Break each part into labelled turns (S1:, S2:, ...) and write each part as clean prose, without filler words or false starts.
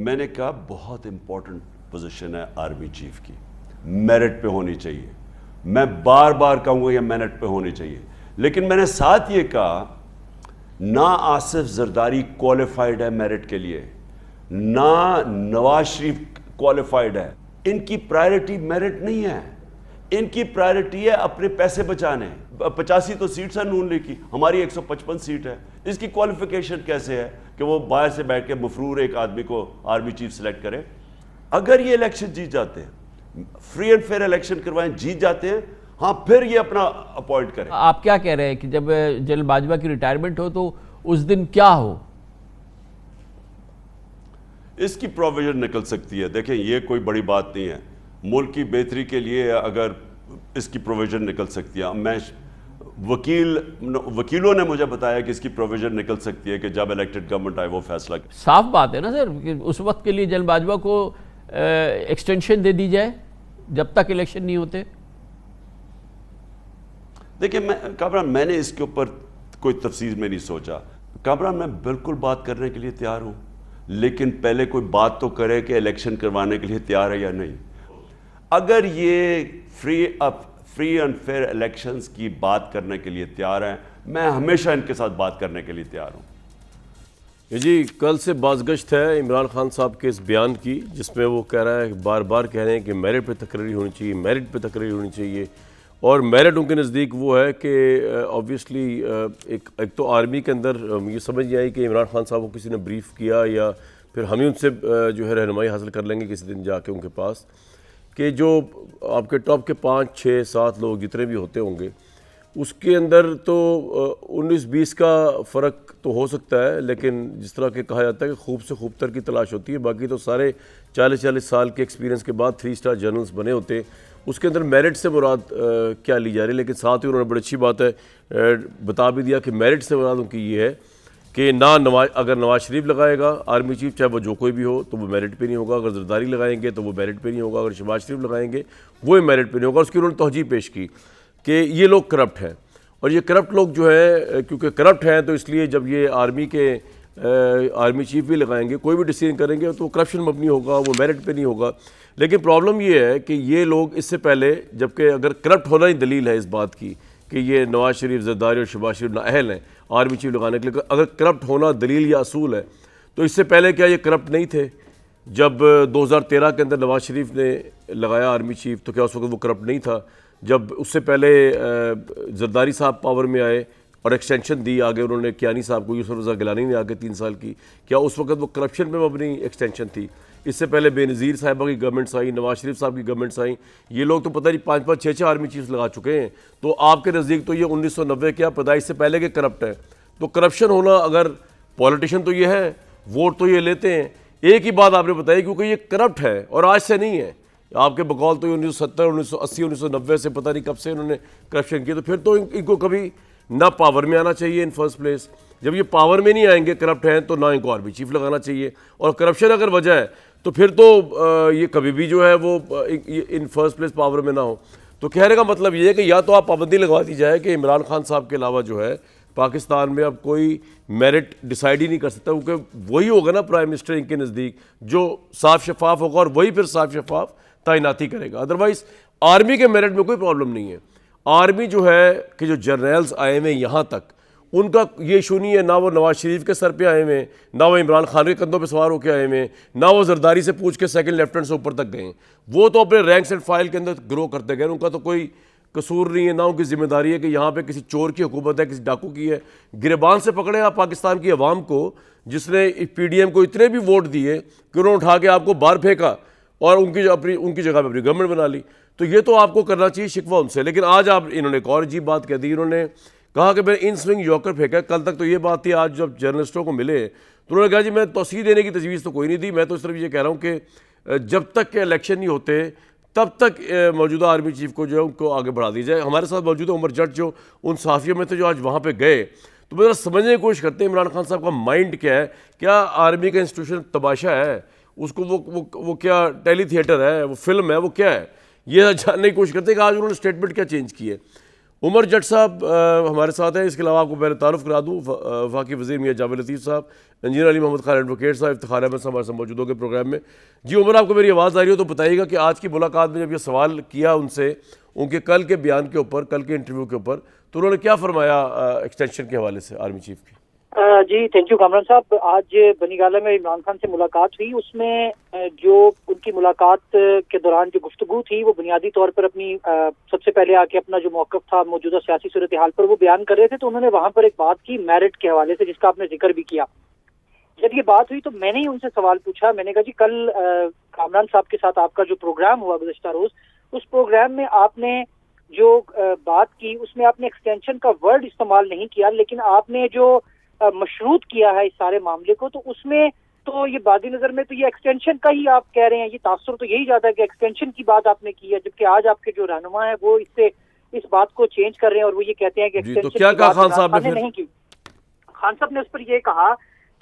S1: मैंने कहा बहुत इंपॉर्टेंट पोजीशन है आर्मी चीफ की, मेरिट पे होनी चाहिए। मैं बार बार कहूँगा ये मेरिट पे होनी चाहिए, लेकिन मैंने साथ ये कहा ना आसिफ जरदारी क्वालिफाइड है मेरिट के लिए, ना नवाज शरीफ क्वालिफाइड है। इनकी प्रायोरिटी मेरिट नहीं है, इनकी प्रायोरिटी है अपने पैसे बचाने। 85 तो सीट्स है नून लीग की, हमारी 155 सीट है। इसकी क्वालिफिकेशन कैसे है कि वो बाहर से बैठ के मफरूर एक आदमी को आर्मी चीफ सेलेक्ट करे? अगर ये इलेक्शन जीत जाते हैं, फ्री एंड फेयर इलेक्शन करवाएं, जीत जाते हैं, हाँ फिर ये अपना अपॉइंट करें।
S2: आप क्या कह रहे हैं कि जब जनरल बाजवा की रिटायरमेंट हो तो उस दिन क्या हो?
S1: इसकी प्रोविजन निकल सकती है। देखें, ये कोई बड़ी बात नहीं है, मुल्क की बेहतरी के लिए अगर इसकी प्रोविजन निकल सकती है। मैं वकीलों ने मुझे बताया कि इसकी प्रोविजन निकल सकती है कि जब इलेक्टेड गवर्नमेंट आए वो फैसला करे।
S2: साफ बात है ना सर कि उस वक्त के लिए जनरल बाजवा को एक्सटेंशन दे दी जाए जब तक इलेक्शन नहीं होते।
S1: देखिए, कामरान, मैंने इसके ऊपर कोई तफसील में नहीं सोचा। कामरान, मैं बिल्कुल बात करने के लिए तैयार हूं, लेकिन पहले कोई बात तो करे कि इलेक्शन करवाने के लिए तैयार है या नहीं। अगर ये फ्री एंड फेयर इलेक्शंस की बात करने के लिए तैयार हैं, मैं हमेशा इनके साथ बात करने के लिए तैयार हूं।
S3: जी, कल से बाज़गश्त है इमरान खान साहब के इस बयान की, जिसमें वो कह रहा है, बार बार कह रहे हैं कि मेरिट पे तकरीर होनी चाहिए, मेरिट पे तकरीर होनी चाहिए। और मेरिट उनके नज़दीक वो है कि ऑब्वियसली एक तो आर्मी के अंदर ये समझ नहीं आई कि इमरान खान साहब को किसी ने ब्रीफ किया, या फिर हम ही उनसे जो है रहनुमाई हासिल कर लेंगे किसी दिन जाके उनके पास, कि जो आपके टॉप के 5, 6, 7 लोग जितने भी होते होंगे उसके अंदर तो 19-20 का फ़र्क तो हो सकता है, लेकिन जिस तरह के कहा जाता है कि खूब से खूबतर की तलाश होती है, बाकी तो सारे 40-40 साल के एक्सपीरियंस के बाद 3 स्टार जनरल्स बने होते हैं। उसके अंदर मेरिट से मुराद क्या ली जा रही है। लेकिन साथ ही उन्होंने बड़ी अच्छी बात है बता भी दिया कि मेरिट से मुराद उनकी ये है कि अगर नवाज शरीफ लगाएगा आर्मी चीफ, चाहे वो जो कोई भी हो, तो वो मेरिट पे नहीं होगा। अगर जरदारी लगाएंगे तो वो मेरिट पे नहीं होगा। अगर शहबाज शरीफ लगाएंगे वो मेरिट पे नहीं होगा। उसकी उन्होंने तौजीह पेश की कि ये लोग करप्ट हैं, और ये करप्ट लोग जो है क्योंकि करप्ट हैं तो इसलिए जब ये आर्मी चीफ भी लगाएंगे, कोई भी डिसीजन करेंगे तो करप्शन मबनी होगा, वो मेरिट पे नहीं होगा। लेकिन प्रॉब्लम ये है कि ये लोग इससे पहले, जबकि अगर करप्ट होना ही दलील है इस बात की कि ये नवाज शरीफ, जरदारी और शहबाज शरीफ नाअहल हैं आर्मी चीफ लगाने के लिए, अगर करप्ट होना दलील या असूल है तो इससे पहले क्या ये करप्ट नहीं थे? जब 2013 के अंदर नवाज शरीफ ने लगाया आर्मी चीफ तो क्या उस वक्त वो करप्ट नहीं था? जब उससे पहले जरदारी साहब पावर में आए और एक्सटेंशन दी आगे उन्होंने कियानी साहब को, यूसुफ रज़ा गिलानी ने आगे 3 साल की, क्या उस वक्त वो करप्शन पे मबनी एक्सटेंशन थी? इससे पहले बेनज़ीर साहिबा की गवर्नमेंट्स आई, नवाज शरीफ साहब की गवर्नमेंट्स आई, ये लोग तो पता नहीं 5-5, 6-6 आर्मी चीफ्स लगा चुके हैं। तो आपके नज़दीक तो ये 1990 क्या पैदाइश से पहले के करप्ट है। तो करप्शन होना, अगर पॉलिटिशियन तो ये है, वोट तो ये लेते हैं, एक ही बात आपने बताई, क्योंकि ये करप्ट है और आज से नहीं है। आपके बकौल तो 1970, 1980, 1990 से पता नहीं कब से इन्होंने करप्शन किया। तो फिर तो इनको कभी ना पावर में आना चाहिए इन फर्स्ट प्लेस। जब ये पावर में नहीं आएंगे, करप्ट हैं, तो ना इनको आर्मी चीफ लगाना चाहिए। और करप्शन अगर वजह है तो फिर तो ये कभी भी जो है वो इन फर्स्ट प्लेस पावर में ना हो। तो कहने का मतलब ये है कि या तो आप पाबंदी लगवा दी जाए कि इमरान खान साहब के अलावा जो है पाकिस्तान में अब कोई मेरिट डिसाइड ही नहीं कर सकता, क्योंकि वही होगा ना प्राइम मिनिस्टर इनके नज़दीक जो साफ शफाफ होगा, और वही फिर साफ शफाफ तैनाती करेगा। अदरवाइज आर्मी के मेरिट में कोई प्रॉब्लम नहीं है। आर्मी जो है कि जो जर्नल्स आए हुए यहाँ तक, उनका ये इशू नहीं है, ना वो नवाज शरीफ के सर पे आए हुए, ना वो इमरान खान के कंधों पे सवार होकर आए हुए, ना वो जरदारी से पूछ के सेकंड लेफ्टिनेंट से ऊपर तक गए। वो तो अपने रैंक्स एंड फाइल के अंदर ग्रो करते गए, उनका तो कोई कसूर नहीं है, ना उनकी जिम्मेदारी है कि यहाँ पे किसी चोर की हुकूमत है, किसी डाकू की है। गिरबान से पकड़े आप पाकिस्तान की अवाम को, जिसने PDM को इतने भी वोट दिए कि उन्होंने उठा के आपको बाहर फेंका और उनकी जगह पर अपनी गवर्नमेंट बना ली। तो ये तो आपको करना चाहिए शिकवा उनसे। लेकिन आज आप इन्होंने एक और अजीब बात कह दी, इन्होंने कहा कि मैंने इन स्विंग यॉर्कर फेंका। कल तक तो ये बात थी, आज जब जर्नलिस्टों को मिले तो उन्होंने कहा जी मैं तौसीह देने की तजवीज़ तो कोई नहीं दी, मैं तो सिर्फ ये कह रहा हूँ कि जब तक के इलेक्शन नहीं होते तब तक मौजूदा आर्मी चीफ को जो है उनको आगे बढ़ा दी जाए। हमारे साथ मौजूद उमर जट जो उन सहाफ़ियों में थे जो आज वहाँ पर गए, तो मैं समझने की कोशिश करते हैं इमरान खान साहब का माइंड क्या है। क्या आर्मी का इंस्टीट्यूशन तमाशा है, उसको वो क्या टेली थिएटर है, वो फिल्म है, वो क्या है, ये जानने की कोशिश करते हैं कि आज उन्होंने स्टेटमेंट क्या चेंज की है। उमर जट साहब हमारे साथ हैं। इसके अलावा आपको पहले तारुफ करा दूँ, वफाकी वज़ीर मियां जावेद लतीफ़ साहब, इंजीनियर अली मोहम्मद खान एडवोकेट साहब, इफ्तिखार अहमद साहब हमारे साथ मौजूद होंगे प्रोग्राम में। जी उमर, आपको मेरी आवाज़ आ रही हो तो बताइएगा कि आज की मुलाकात में जब ये सवाल किया उनसे, उनके कल के बयान के ऊपर, कल के इंटरव्यू के ऊपर, तो उन्होंने क्या फरमाया एक्सटेंशन के हवाले से आर्मी चीफ के?
S4: जी थैंक यू कामरान साहब। आज बनीगाला में इमरान खान से मुलाकात हुई, उसमें जो उनकी मुलाकात के दौरान जो गुफ्तगू थी वो बुनियादी तौर पर अपनी सबसे पहले आके अपना जो मौक़िफ़ था मौजूदा सियासी सूरत हाल पर वो बयान कर रहे थे। तो उन्होंने वहां पर एक बात की मेरिट के हवाले से, जिसका आपने जिक्र भी किया। जब ये बात हुई तो मैंने ही उनसे सवाल पूछा, मैंने कहा जी कल कामरान साहब के साथ आपका जो प्रोग्राम हुआ गुज़श्ता रोज, उस प्रोग्राम में आपने जो बात की उसमें आपने एक्सटेंशन का वर्ड इस्तेमाल नहीं किया, लेकिन आपने जो मशरूत किया है इस सारे मामले को, तो उसमें तो ये बादी नजर में तो ये एक्सटेंशन का ही आप कह रहे हैं। ये तासुर तो यही जाता है कि एक्सटेंशन की बात आपने की है, जबकि आज आपके जो रहनुमा है वो इससे इस बात को चेंज कर रहे हैं और वो ये कहते हैं कि एक्सटेंशन
S3: तो क्या कहा खान साहब ने
S4: नहीं की। खान साहब ने उस पर यह कहा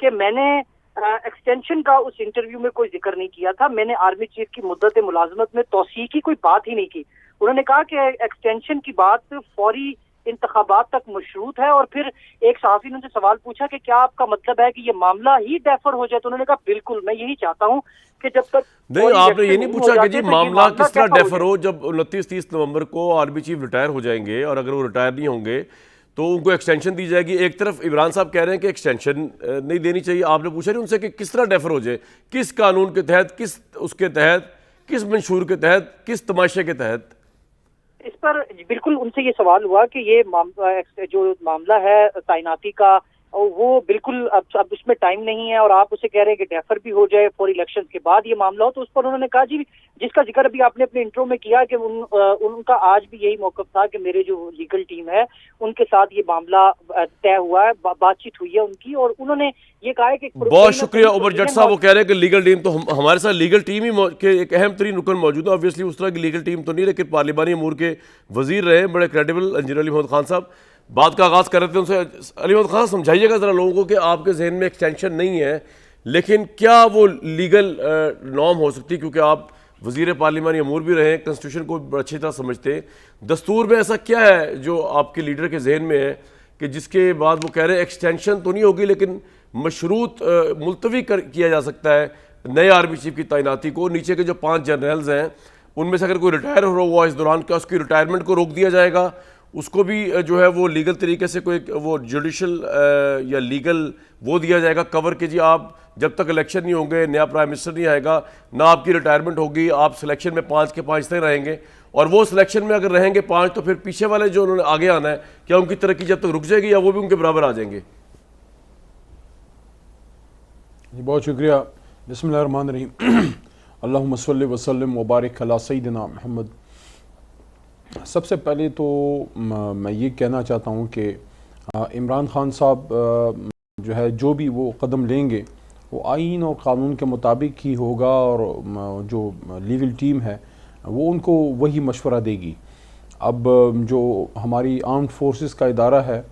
S4: कि मैंने एक्सटेंशन का उस इंटरव्यू में कोई जिक्र नहीं किया था, मैंने आर्मी चीफ की मुद्दत मुलाजमत में तौसीक की कोई बात ही नहीं की। उन्होंने कहा कि एक्सटेंशन की बात फौरी इंतखाबात तक मशरूत है। और फिर एक सहाफी ने उनसे सवाल पूछा कि क्या आपका मतलब है कि ये मामला ही डेफर हो जाए, तो उन्होंने कहा बिल्कुल, मैं यही चाहता हूं कि जब तक
S3: नहीं, आपने ये नहीं पूछा कि जी मामला किस तरह डेफर हो। जब 29-30 नवंबर को आर्मी चीफ रिटायर हो जाएंगे और अगर वो रिटायर नहीं होंगे तो उनको एक्सटेंशन दी जाएगी। एक तरफ इमरान साहब कह रहे हैं कि एक्सटेंशन नहीं देनी चाहिए, आपने पूछा नहीं उनसे कि किस तरह डेफर हो जाए, किस कानून के तहत, किस उसके तहत, किस मंशूर के तहत, किस तमाशे के तहत?
S4: इस पर बिल्कुल उनसे ये सवाल हुआ कि ये जो मामला है तैनाती का वो बिल्कुल अब उसमें टाइम नहीं है और आप उसे कह रहे हैं कि डेफर भी हो जाए फॉर इलेक्शंस के बाद ये मामला हो। तो उस पर उन्होंने कहा जी, जिसका जिक्र भी आपने अपने इंट्रो में किया कि उनका आज भी यही मौक़िफ़ था कि मेरे जो लीगल टीम है उनके साथ ये मामला तय हुआ है, बातचीत हुई है उनकी, और उन्होंने ये कहा है कि
S3: बहुत शुक्रिया उमर जट साहब। वो कह रहे हैं कि लीगल टीम तो हमारे साथ लीगल टीम ही के एक अहम तरीन रुकन मौजूद है। ऑब्वियसली उस तरह की लीगल टीम तो नहीं, लेकिन पार्लिमानी अमूर के वजीर रहे बड़े क्रेडिबल इंजीनियर अली मोहम्मद खान साहब। बात का आगाज़ कर रहे थे उनसे, अली मोहम्मद खान समझाइएगा ज़रा लोगों को कि आपके जहन में एक्सटेंशन नहीं है, लेकिन क्या वो लीगल नॉर्म हो सकती है, क्योंकि आप वज़ीर पार्लिमानी अमूर भी रहे, कॉन्स्टिट्यूशन को अच्छी तरह समझते हैं। दस्तूर में ऐसा क्या है जो आपके लीडर के जहन में है कि जिसके बाद वो कह रहे हैं एक्सटेंशन तो नहीं होगी लेकिन मशरूत मुलतवी किया जा सकता है नए आर्मी चीफ की तैनाती को? नीचे के जो 5 जनरल्स हैं उनमें से अगर कोई रिटायर हो हुआ इस दौरान, क्या उसकी रिटायरमेंट को रोक दिया जाएगा? उसको भी जो है वो लीगल तरीके से कोई वो जुडिशल या लीगल वो दिया जाएगा कवर कि जी आप जब तक इलेक्शन नहीं होंगे, नया प्राइम मिनिस्टर नहीं आएगा, ना आपकी रिटायरमेंट होगी, आप सिलेक्शन में 5 के 5 तक रहेंगे, और वो सिलेक्शन में अगर रहेंगे 5 तो फिर पीछे वाले जो उन्होंने आगे आना है, क्या उनकी तरक्की जब तक रुक जाएगी या वो भी उनके बराबर आ जाएंगे?
S5: जी बहुत शुक्रिया। बिस्मिल्लाहिर्रहमानिर्रहीम। अल्लाहुम्मा सल्लि व सल्लिम व बारिक अला सय्यिदिना मुहम्मद। सबसे पहले तो मैं ये कहना चाहता हूँ कि इमरान खान साहब जो है जो भी वो कदम लेंगे वो आइन और क़ानून के मुताबिक ही होगा, और जो लीगल टीम है वो उनको वही मशवरा देगी। अब जो हमारी आर्म्ड फोर्सेस का इदारा है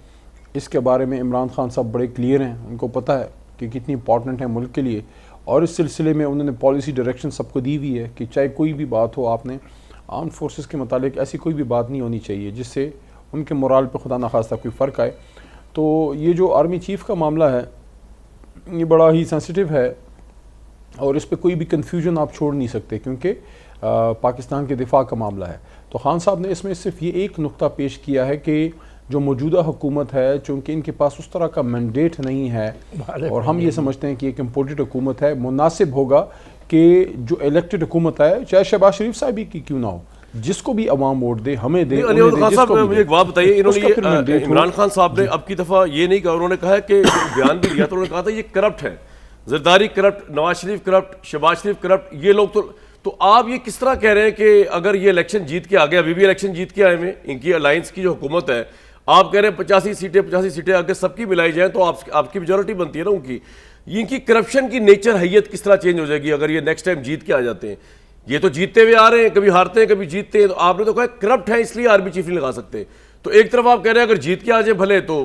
S5: इसके बारे में इमरान खान साहब बड़े क्लियर हैं, उनको पता है कि कितनी इंपॉर्टेंट है मुल्क के लिए, और इस सिलसिले में उन्होंने पॉलिसी डायरेक्शन सबको दी हुई है कि चाहे कोई भी बात हो, आपने आर्म फोर्सेस के मुतालिक ऐसी कोई भी बात नहीं होनी चाहिए जिससे उनके मोराल पे खुदा न खास्ता कोई फ़र्क आए। तो ये जो आर्मी चीफ़ का मामला है ये बड़ा ही सेंसिटिव है और इस पे कोई भी कन्फ्यूजन आप छोड़ नहीं सकते, क्योंकि पाकिस्तान के दिफा का मामला है। तो खान साहब ने इसमें सिर्फ ये एक नुक्ता पेश किया है कि जो मौजूदा हुकूमत है, चूँकि इनके पास उस तरह का मैंडेट नहीं है और हम ये समझते हैं कि एक इम्पोर्टेड हुकूमत है, मुनासिब होगा कि जो इलेक्टेड हुकूमत है, चाहे शहबाज शरीफ साहब की क्यों ना हो, जिसको भी अवाम वोट दे, हमें दे।
S3: मुझे एक बात बताइए, इन्होंने इमरान खान साहब ने अब की दफ़ा ये नहीं कहा, उन्होंने कहा कि बयान भी दिया तो उन्होंने कहा था ये करप्ट है, जरदारी करप्ट, नवाज शरीफ करप्ट, शहबाज शरीफ करप्ट, ये लोग तो आप ये किस तरह कह रहे हैं कि अगर ये इलेक्शन जीत के आ गए, अभी भी इलेक्शन जीत के आए में इनकी अलायंस की जो हुकूमत है, आप कह रहे हैं 85 सीटें अगर सबकी मिलाई जाए तो आपकी मेजोरिटी बनती है ना उनकी। इनकी करप्शन की नेचर हैयत किस तरह चेंज हो जाएगी अगर ये नेक्स्ट टाइम जीत के आ जाते हैं? ये तो जीतते हुए आ रहे हैं, कभी हारते हैं कभी जीतते हैं, तो आपने तो कहा करप्ट है इसलिए आर्मी चीफ नहीं लगा सकते। तो एक तरफ आप कह रहे हैं अगर जीत के आ जाए भले तो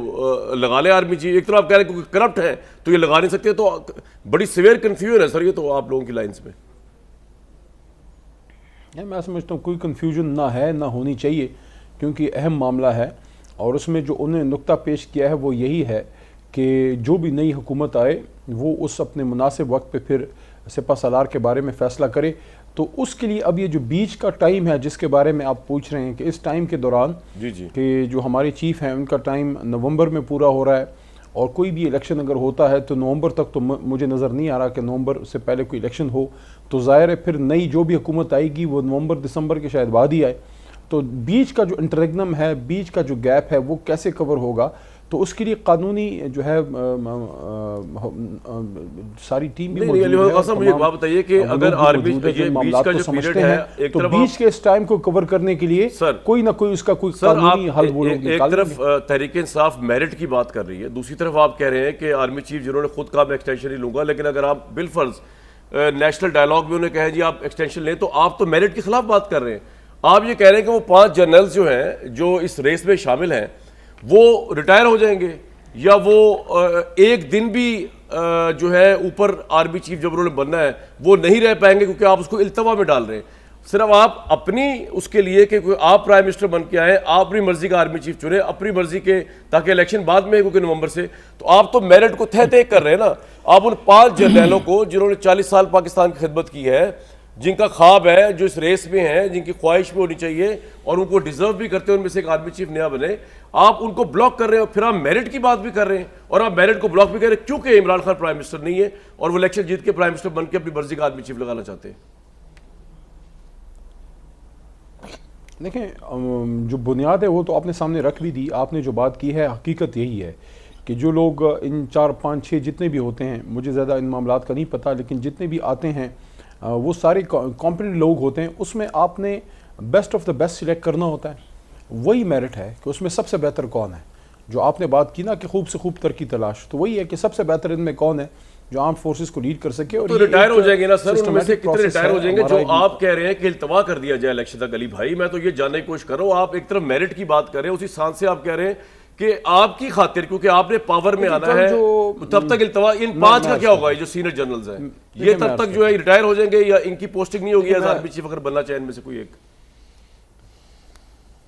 S3: लगा ले आर्मी चीफ, एक तरफ आप कह रहे हैं क्योंकि करप्ट है तो ये लगा नहीं सकते। तो बड़ी सिवियर कन्फ्यूजन है सर ये तो आप लोगों की लाइन्स में।
S5: मैं समझता हूँ कोई कन्फ्यूजन ना है, ना होनी चाहिए, क्योंकि अहम मामला है। और उसमें जो उन्होंने नुक्ता पेश किया है वो यही है कि जो भी नई हुकूमत आए वो उस अपने मुनासिब वक्त पे फिर सिपा सालार के बारे में फ़ैसला करे। तो उसके लिए अब ये जो बीच का टाइम है जिसके बारे में आप पूछ रहे हैं कि इस टाइम के दौरान कि जो हमारे चीफ हैं उनका टाइम नवंबर में पूरा हो रहा है, और कोई भी इलेक्शन अगर होता है तो नवंबर तक तो मुझे नज़र नहीं आ रहा कि नवंबर से पहले कोई इलेक्शन हो। तो ज़ाहिर है फिर नई जो भी हुकूमत आएगी वो नवंबर दिसंबर के शायद बाद ही आए। तो बीच का जो इंटररेग्नम है, बीच का जो गैप है वो कैसे कवर होगा, तो उसके लिए कानूनी जो है सारी टीम भी मौजूद है।
S3: मुझे बात बताइए कि अगर आर्मी ये बीच का जो पीरियड है, एक
S5: तो
S3: तरफ
S5: बीच के इस टाइम को कवर करने के लिए कोई ना कोई उसका कोई कानूनी हल वो लोग
S3: एक तरफ तहरीक इंसाफ मेरिट की बात कर रही है, दूसरी तरफ आप कह रहे हैं कि आर्मी चीफ जिन्होंने खुद कहा मैं एक्सटेंशन नहीं लूंगा, लेकिन अगर आप बिलफर्ज नेशनल डायलॉग में उन्हें कहें जी आप एक्सटेंशन लें, तो आप तो मेरिट के खिलाफ बात कर रहे हैं। आप ये कह रहे हैं कि वो 5 जनरल्स जो हैं जो इस रेस में शामिल हैं वो रिटायर हो जाएंगे, या वो एक दिन भी जो है ऊपर आर्मी चीफ जब उन्होंने बनना है वो नहीं रह पाएंगे, क्योंकि आप उसको इल्तवा में डाल रहे हैं। सिर्फ आप अपनी उसके लिए कि आप प्राइम मिनिस्टर बन के आए, आप अपनी मर्जी का आर्मी चीफ चुने, अपनी मर्जी के, ताकि इलेक्शन बाद में क्योंकि नवंबर से, तो आप तो मेरिट को तय तय कर रहे हैं ना। आप उन 5 जर्नलों को जिन्होंने 40 साल पाकिस्तान की खिदमत की है, जिनका ख्वाब है, जो इस रेस में है, जिनकी ख्वाहिश भी होनी चाहिए और उनको डिजर्व भी करते हैं उनमें से एक आर्मी चीफ नया बने, आप उनको ब्लॉक कर रहे हैं। फिर आप मेरिट की बात भी कर रहे हैं और आप मेरिट को ब्लॉक भी कर रहे हैं क्योंकि इमरान खान प्राइम मिनिस्टर नहीं है और वो इलेक्शन जीत के प्राइम मिनिस्टर बन के अपनी मर्जी का आर्मी चीफ लगाना चाहते हैं।
S5: देखें, जो बुनियाद है वो तो आपने सामने रख भी दी। आपने जो बात की है हकीकत यही है कि जो लोग इन 4, 5, 6 जितने भी होते हैं, मुझे ज़्यादा इन मामलात का नहीं पता, लेकिन जितने भी आते हैं वो सारे कॉम्पिटेंट लोग होते हैं। उसमें आपने best of the best select करना होता है। वही मेरिट है कि उसमें सबसे बेहतर कौन है। जो आपने बात की ना कि खूब से खूब तर की तलाश, तो वही है कि सबसे बेहतर इनमें कौन है जो आर्म फोर्सेस को लीड कर सके। और
S3: तो रिटायर हो जाएंगे ना सर, उनमें से कितने रिटायर हो जाएंगे जो आप कह रहे हैं कि इल्तवा कर दिया जाए इलेक्शन तक? अली भाई, मैं तो ये जानने की कोशिश कर रहा हूँ, आप एक तरफ मेरिट की बात कर रहे हैं, उसी सांस से आप कह रहे हैं कि आपकी खातिर क्योंकि आपने पावर में आना है तो तब तक इल्तवा। इन 5 का क्या होगा? ये जो सीनियर जनरल्स हैं ये तब तक जो है रिटायर हो जाएंगे या इनकी पोस्टिंग नहीं होगी एज आर्मी चीफ अगर बनना चाहे इनमें से कोई एक?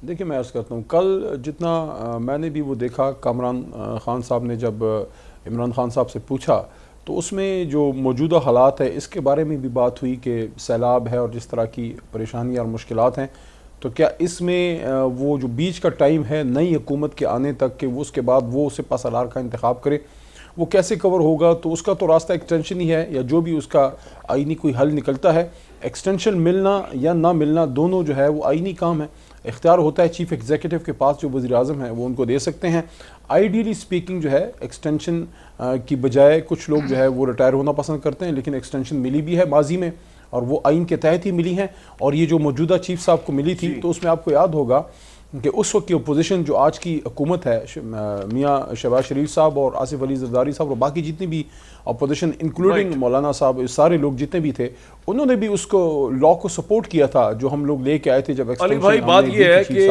S5: देखिए, मैं अर्ज़ करता हूँ, कल जितना मैंने भी वो देखा, कामरान खान साहब ने जब इमरान खान साहब से पूछा तो उसमें जो मौजूदा हालात है इसके बारे में भी बात हुई कि सैलाब है और जिस तरह की परेशानियाँ और मुश्किलात हैं, तो क्या इसमें वो जो बीच का टाइम है नई हुकूमत के आने तक के वो उसके बाद वो सिपा सालार का इंतखाब करे, वो कैसे कवर होगा? तो उसका तो रास्ता एक्सटेंशन ही है, या जो भी उसका आईनी कोई हल निकलता है। एक्सटेंशन मिलना या ना मिलना दोनों जो है वो आईनी काम है, इख्तियार होता है चीफ एग्जीक्यूटिव के पास, जो वज़ीर आज़म है वो उनको दे सकते हैं। आइडियली स्पीकिंग जो है एक्सटेंशन की बजाय कुछ लोग जो है वो रिटायर होना पसंद करते हैं, लेकिन एक्सटेंशन मिली भी है माजी में और वो आइन के तहत ही मिली हैं। और ये जो मौजूदा चीफ साहब को मिली थी तो उसमें आपको याद होगा कि उस वक्त की अपोजिशन जो आज की हुकूमत है, मियाँ शहबाज शरीफ साहब और आसिफ अली जरदारी साहब और बाकी जितनी भी अपोजिशन इंक्लूडिंग मौलाना साहब, सारे लोग जितने भी थे, उन्होंने भी उसको लॉ को सपोर्ट किया था जो हम लोग लेके आए थे जब
S3: अली भाई बात ये है कि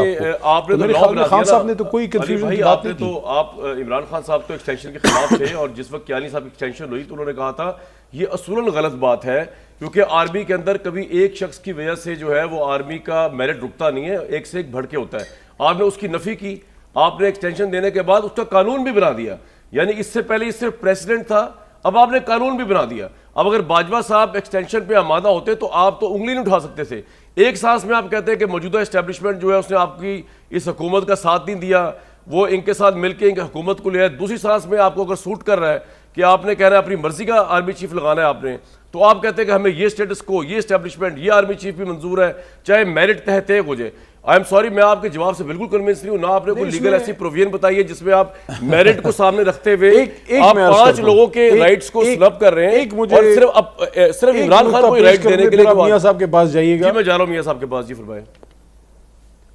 S3: आपने तो लॉ बना दिया।
S5: खान साहब ने तो कोई कंफ्यूजन की बात नहीं की।
S3: आप इमरान खान साहब तो एक्सटेंशन के खिलाफ थे और जिस वक्त कियानी साहब की एक्सटेंशन हुई तो उन्होंने कहा था ये असूलन गलत बात है, क्योंकि आर्मी के अंदर कभी एक शख्स की वजह से जो है वो आर्मी का मेरिट रुकता नहीं है, एक से एक बढ़ के होता है। आपने उसकी नफी की, आपने एक्सटेंशन देने के बाद उसका कानून भी बना दिया, यानी इससे पहले इससे प्रेसिडेंट था, अब आपने कानून भी बना दिया। अब अगर बाजवा साहब एक्सटेंशन पे आमादा होते तो आप तो उंगली नहीं उठा सकते थे। एक सांस में आप कहते हैं कि मौजूदा एस्टेब्लिशमेंट जो है उसने आपकी इस हुकूमत का साथ नहीं दिया, वो इनके साथ मिलकर इनकी हुकूमत को लिया। दूसरी सांस में आपको अगर सूट कर रहा है कि आपने कह रहा है अपनी मर्जी का आर्मी चीफ लगाना है आपने, तो आप कहते हैं कि हमें ये स्टेटस को, ये एस्टेब्लिशमेंट, ये आर्मी चीफ भी मंजूर है, चाहे मेरिट तहत हो जाए। आई एम सॉरी, मैं आपके जवाब से बिल्कुल कन्विंस नहीं हूं। ना आपने कोई लीगल ऐसी प्रोविजन बताई है जिसमें आप मेरिट को सामने रखते हुए आप 5 लोगों के राइट्स को स्नब कर रहे हैं और सिर्फ इमरान खान को राइट देने के लिए।
S5: मियां साहब के पास जाइएगा।
S3: जी मैं जा रहा हूं मियां साहब के पास। जी फरमाएं।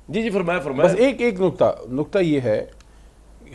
S3: जी फरमाएं।
S5: बस एक नुक्ता ये है,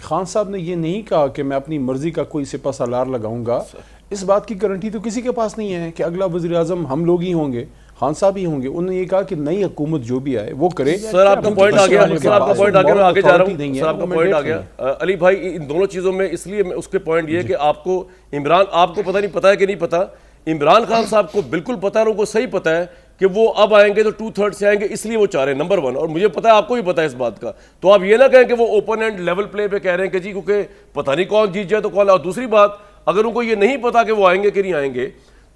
S5: खान साहब ने ये नहीं कहा कि मैं अपनी मर्जी का कोई सिपा सालार लगाऊंगा। इस बात की गारंटी तो किसी के पास नहीं है कि अगला वज़ीर आज़म हम लोग ही होंगे, खान साहब ही होंगे। उन्होंने ये कहा कि नई हुकूमत जो भी आए वो करे।
S3: सर आपका पॉइंट आ गया, सर आपका पॉइंट आ गया, मैं आगे जा रहा हूं। सर आपका पॉइंट आ गया अली भाई इन दोनों चीजों में, इसलिए मैं उसके पॉइंट ये कि आपको पता नहीं पता है कि नहीं पता, इमरान खान साहब को बिल्कुल पता है, उनको सही पता है कि वो अब आएंगे तो 2/3 से आएंगे, इसलिए वो चाह रहे हैं, नंबर 1। और मुझे पता है, आपको भी पता है इस बात का, तो आप ये ना कहें कि वो ओपन एंड लेवल प्ले पे कह रहे हैं कि जी क्योंकि पता नहीं कौन जीत जाए तो कौन। और दूसरी बात, अगर उनको ये नहीं पता कि वो आएंगे कि नहीं आएंगे,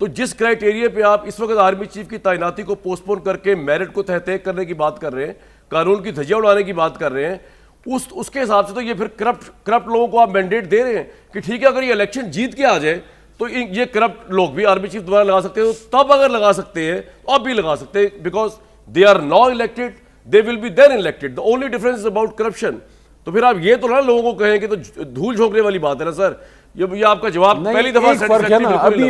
S3: तो जिस क्राइटेरिया पे आप इस वक्त आर्मी चीफ की तैनाती को पोस्टपोन करके मेरिट को तहत करने की बात कर रहे हैं, कानून की धज्जियां उड़ाने की बात कर रहे हैं, उसके हिसाब से तो ये फिर करप्ट लोगों को आप मैंडेट दे रहे हैं कि ठीक है, अगर ये इलेक्शन जीत के आ जाए तो ये करप्ट लोग भी आर्मी चीफ दोबारा लगा सकते हैं। तो तब अगर लगा सकते हैं तो अब भी लगा सकते हैं, because they are not elected, they will be then elected. The only difference is about corruption. तो फिर आप ये तो ना लोगों को कहें कि तो धूल झोंकने वाली बात है ना सर। ये आपका जवाब पहली दफा
S5: फर्क है ना, अभी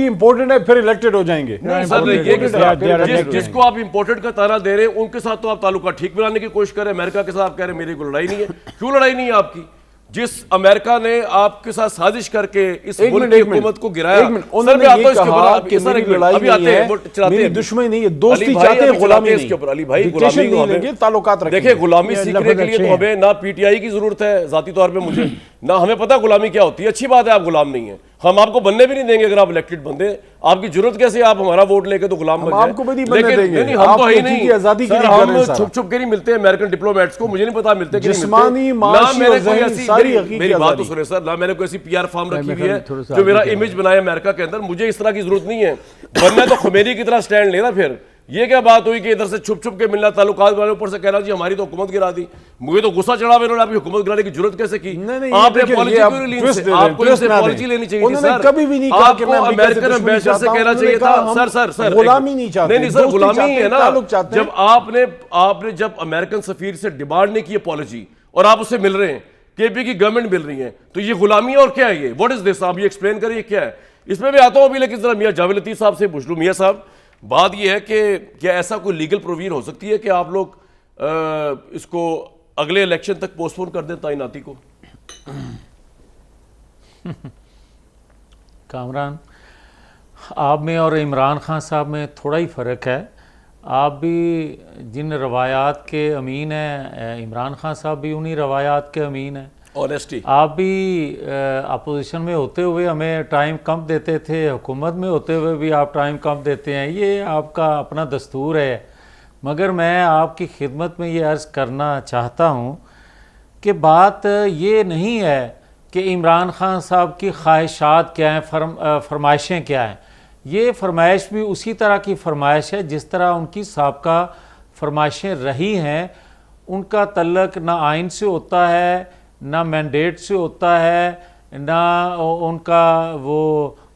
S5: इम्पोर्टेड है फिर इलेक्टेड हो जाएंगे।
S3: सर ये जिसको आप इम्पोर्टेड का ताना दे रहे हैं उनके साथ तो आप ताल्लुका ठीक बनाने की कोशिश कर रहे हैं। अमेरिका के साथ आप कह रहे हैं मेरी कोई लड़ाई नहीं है। क्यों लड़ाई नहीं है आपकी? जिस अमेरिका ने आपके साथ साजिश करके इस मुल्क की हुकूमत को गिराया,
S5: उन्होंने ये कहा कि मेरी लड़ाई नहीं है, मेरी दुश्मनी नहीं है, दोस्ती चाहते हैं, गुलामी नहीं।
S3: इसके ऊपर अली भाई, गुलामी
S5: नहीं लेंगे, ताल्लुकात रखेंगे।
S3: देखिए, गुलामी सीखने के लिए तो हमें ना पीटीआई की जरूरत है जाती तौर पे, मुझे ना हमें पता गुलामी क्या होती है। अच्छी बात है आप गुलाम नहीं है, हम आपको बनने भी नहीं देंगे अगर आप इलेक्टेड बंदे। आपकी जरूरत कैसे, आप हमारा वोट लेके तो गुलाम बन जाए।
S5: आपको भी नहीं बनने देंगे,
S3: नहीं, हम तो है ही नहीं।
S5: आजादी
S3: सर हम छुप छुप के नहीं मिलते अमेरिकन डिप्लोमेट्स को, मुझे नहीं पता मिलते कि
S5: जिस्मानी, माशी और ज़हनी सारी हकीकी
S3: मेरी बात तो सुने सर, ना मैंने कोई ऐसी पीआर फार्म रखी हुई है जो मेरा इमेज बनाए अमेरिका के अंदर। मुझे इस तरह की जरूरत नहीं है, बनना तो खुमैनी की तरह स्टैंड लेना। फिर ये क्या बात हुई कि इधर से छुप छुप के मिलना, ताल्लुकात वाले ऊपर से कहना जी हमारी तो हुकूमत गिरा दी। मुझे तो गुस्सा चढ़ा, इन्होंने आपकी हुकूमत गिराने की जरूरत कैसे की? आपने पॉलिसी क्यों नहीं ली? आपको इससे पॉलिसी लेनी चाहिए थी सर।
S5: कभी भी नहीं कहा कि मैं
S3: अमेरिकन एम्बेसडर से कहना चाहिए था सर
S5: गुलामी नहीं चाहते।
S3: नहीं सर, गुलामी है ना जब आपने जब अमेरिकन सफीर से डिमांड नहीं की अपॉलॉजी और आप उससे मिल रहे हैं, केपी की गवर्नमेंट मिल रही है, तो ये गुलामी है और क्या है ये? What is this? आप ये एक्सप्लेन करिए क्या है। इसमें मैं आता हूं अभी, लेकिन जरा मियां जावेद लतीफ साहब से पूछ लूं। मियां साहब, बात यह है कि क्या ऐसा कोई लीगल प्रोविजन हो सकती है कि आप लोग इसको अगले इलेक्शन तक पोस्टपोन कर दें तैनाती को?
S6: कामरान, आप में और इमरान खान साहब में थोड़ा ही फ़र्क है। आप भी जिन रवायात के अमीन हैं, इमरान खान साहब भी उन्हीं रवायात के अमीन हैं।
S3: ऑनेस्टी।
S6: आप भी अपोजिशन में होते हुए हमें टाइम कम देते थे, हुकूमत में होते हुए भी आप टाइम कम देते हैं, ये आपका अपना दस्तूर है। मगर मैं आपकी खिदमत में ये अर्ज़ करना चाहता हूँ कि बात ये नहीं है कि इमरान खान साहब की ख्वाहिशात क्या हैं, फरमाइशें क्या हैं। ये फरमाइश भी उसी तरह की फरमाइश है जिस तरह उनकी साबका फरमाइशें रही हैं। उनका तल्लक ना आइन से होता है, ना मैंडेट से होता है, ना उनका वो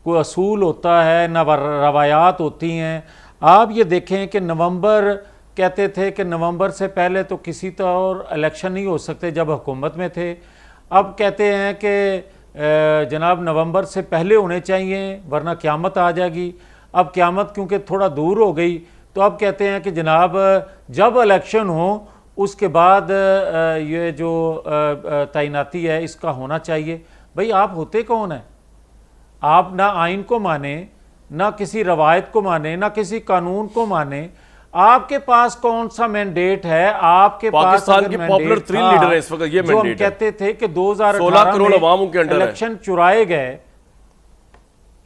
S6: कोई असूल होता है, ना रवायात होती हैं। आप ये देखें कि नवंबर कहते थे कि नवंबर से पहले तो किसी तो और इलेक्शन नहीं हो सकते जब हुकूमत में थे। अब कहते हैं कि जनाब नवंबर से पहले होने चाहिए वरना क़यामत आ जाएगी। अब क़यामत क्योंकि थोड़ा दूर हो गई तो अब कहते हैं कि जनाब जब इलेक्शन हो उसके बाद ये जो तैनाती है इसका होना चाहिए। भाई आप होते कौन हैं? आप ना आइन को माने, ना किसी रवायत को माने, ना किसी कानून को माने। आपके पास कौन सा मैंडेट है? आपके
S3: पाकिस्तान के पॉपुलर 3 लीडर है इस वक्त, ये मैंडेट
S6: कहते थे कि 2018 में इलेक्शन चुराए गए।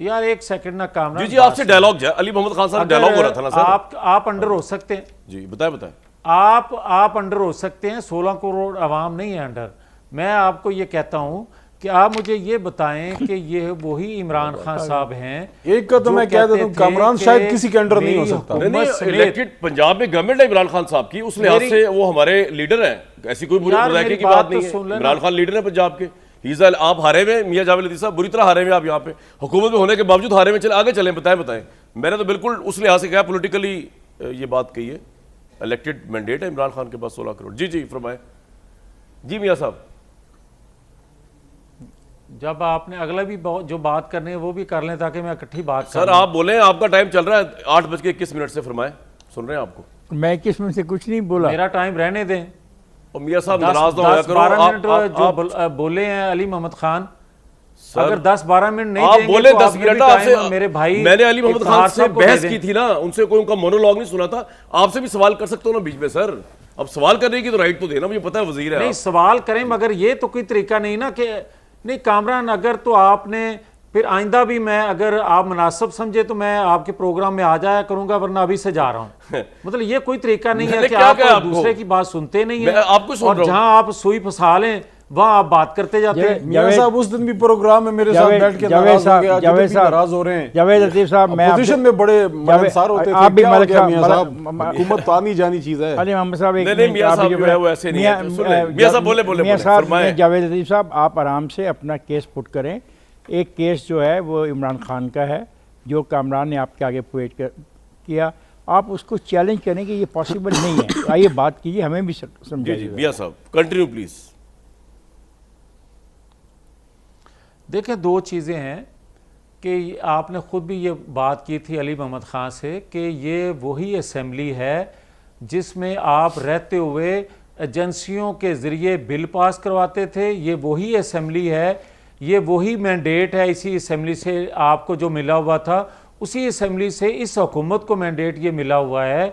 S6: यार एक सेकंड ना काम
S3: जी आपसे डायलॉग है, अली मोहम्मद खान साहब डायलॉग हो रहा था ना सर।
S6: आप अंडर हो सकते हैं
S3: जी, बताएं।
S6: आप अंडर हो सकते हैं, 16 करोड़ आवाम नहीं है अंडर। मैं आपको ये कहता हूं कि आप मुझे ये बताएं कि ये वही इमरान खान साहब हैं।
S5: एक का तो मैं कह देता हूं कामरान शायद किसी के अंडर नहीं हो सकता।
S3: नहीं, इलेक्टेड पंजाब में गवर्नमेंट है इमरान खान साहब की, उस लिहाज से वो हमारे लीडर हैं, ऐसी कोई बुरी बुराई की बात नहीं है। इमरान खान लीडर है पंजाब के। आप हारे हुए, मियां जावेद लतीफ साहब बुरी तरह हारे हुए। आप यहाँ पे हुकूमत में होने के बावजूद हारे हुए, चले आगे चले। बताएं। मैंने तो बिल्कुल उस लिहाज से कहा, पोलिटिकली ये बात कही है। इलेक्टेड मैंडेट है इमरान खान के पास 16 करोड़। जी फरमाए। जी मियां साहब,
S6: जब आपने अगला भी जो बात करनी है वो भी कर लें ताकि मैं इकट्ठी बात
S3: सर आप बोलें, आपका टाइम चल रहा है 8:21 से। फरमाए, सुन रहे हैं आपको।
S2: मैं 21 मिनट से कुछ नहीं बोला,
S6: मेरा टाइम रहने दें।
S3: और मियां साहब नाराज ना होया करो।
S6: 12 मिनट जो बोले हैं अली मोहम्मद खान, अगर 10-12 मिनट नहीं
S3: आप
S6: देंगे
S3: बोले
S6: तो
S3: 10 मिनट आपसे
S6: मेरे भाई,
S3: मैंने अली मोहम्मद खान से बहस की थी ना, उनसे कोई उनका मोनोलॉग नहीं सुना था। आपसे भी सवाल कर सकते हो ना बीच में सर। अब सवाल करने की तो राइट तो देना, मुझे पता है वजीर है।
S6: नहीं सवाल करें, मगर ये तो कोई तरीका नहीं ना कि नहीं कामरान, अगर तो आपने फिर आइंदा भी मैं अगर आप मुनासिब समझे तो मैं आपके प्रोग्राम में आ जाया करूंगा, वरना अभी से जा रहा हूं। मतलब ये कोई तरीका नहीं है कि आप दूसरे की बात सुनते नहीं है, और जहां आप सुई फंसा लें वहां आप बात करते जाते हैं।
S5: मियां साहब उस दिन भी प्रोग्राम में मेरे साथ बैठ के नाराज हो गया, आज भी नाराज हो रहे हैं।
S7: जावेद लतीफ साहब, मैं
S5: पोजीशन में बड़े मिलनसार होते थे,
S7: आप भी
S5: क्या हो गया मियां साहब? हुकूमत तो आनी जानी चीज है।
S7: अली मोहम्मद साहब, एक
S3: नहीं, मियां साहब जो है वो ऐसे नहीं है। मियां साहब बोले
S7: मियां साहब, जावेद लतीफ साहब, आप आराम से अपना केस पुट करें। एक केस जो है वो इमरान खान का है, जो कामरान ने आपके आगे पुट किया, आप उसको चैलेंज करें कि ये पॉसिबल नहीं है। आइए बात कीजिए, हमें भी समझाइए।
S3: मियां साहब कंटिन्यू प्लीज।
S6: देखें, दो चीज़ें हैं कि आपने ख़ुद भी ये बात की थी अली मोहम्मद ख़ान से कि ये वही असम्बली है जिसमें आप रहते हुए एजेंसियों के ज़रिए बिल पास करवाते थे। ये वही असम्बली है, ये वही मैंडेट है इसी असम्बली से आपको जो मिला हुआ था। उसी असम्बली से इस हुकूमत को मैंडेट ये मिला हुआ है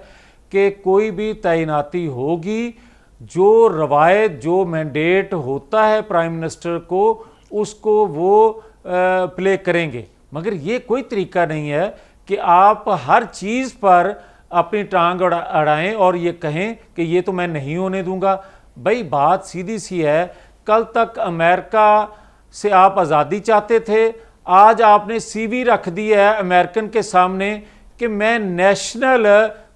S6: कि कोई भी तैनाती होगी, जो रवायत जो मैंडेट होता है प्राइम मिनिस्टर को, उसको वो प्ले करेंगे। मगर ये कोई तरीका नहीं है कि आप हर चीज़ पर अपनी टांग अड़ाएं और ये कहें कि ये तो मैं नहीं होने दूंगा। भाई बात सीधी सी है, कल तक अमेरिका से आप आज़ादी चाहते थे, आज आपने सीवी रख दी है अमेरिकन के सामने कि मैं नेशनल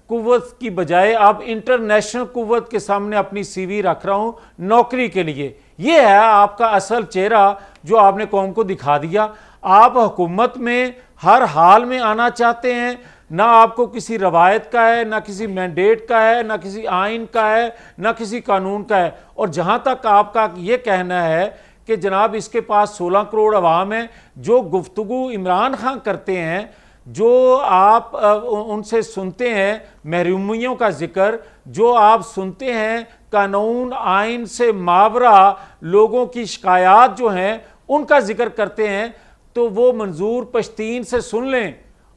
S6: कुव्वत की बजाय अब इंटरनेशनल कुव्वत के सामने अपनी सीवी रख रहा हूं नौकरी के लिए। ये है आपका असल चेहरा जो आपने कौम को दिखा दिया। आप हुकूमत में हर हाल में आना चाहते हैं, ना आपको किसी रवायत का है, ना किसी मैंडेट का है, ना किसी आइन का है, ना किसी कानून का है। और जहां तक आपका ये कहना है कि जनाब इसके पास 16 करोड़ अवाम है, जो गुफ्तगू इमरान खान करते हैं, जो आप उनसे सुनते हैं महरूमियों का जिक्र, जो आप सुनते हैं कानून आइन से मावरा लोगों की शिकायत जो हैं उनका जिक्र करते हैं, तो वो मंजूर पश्तीन से सुन लें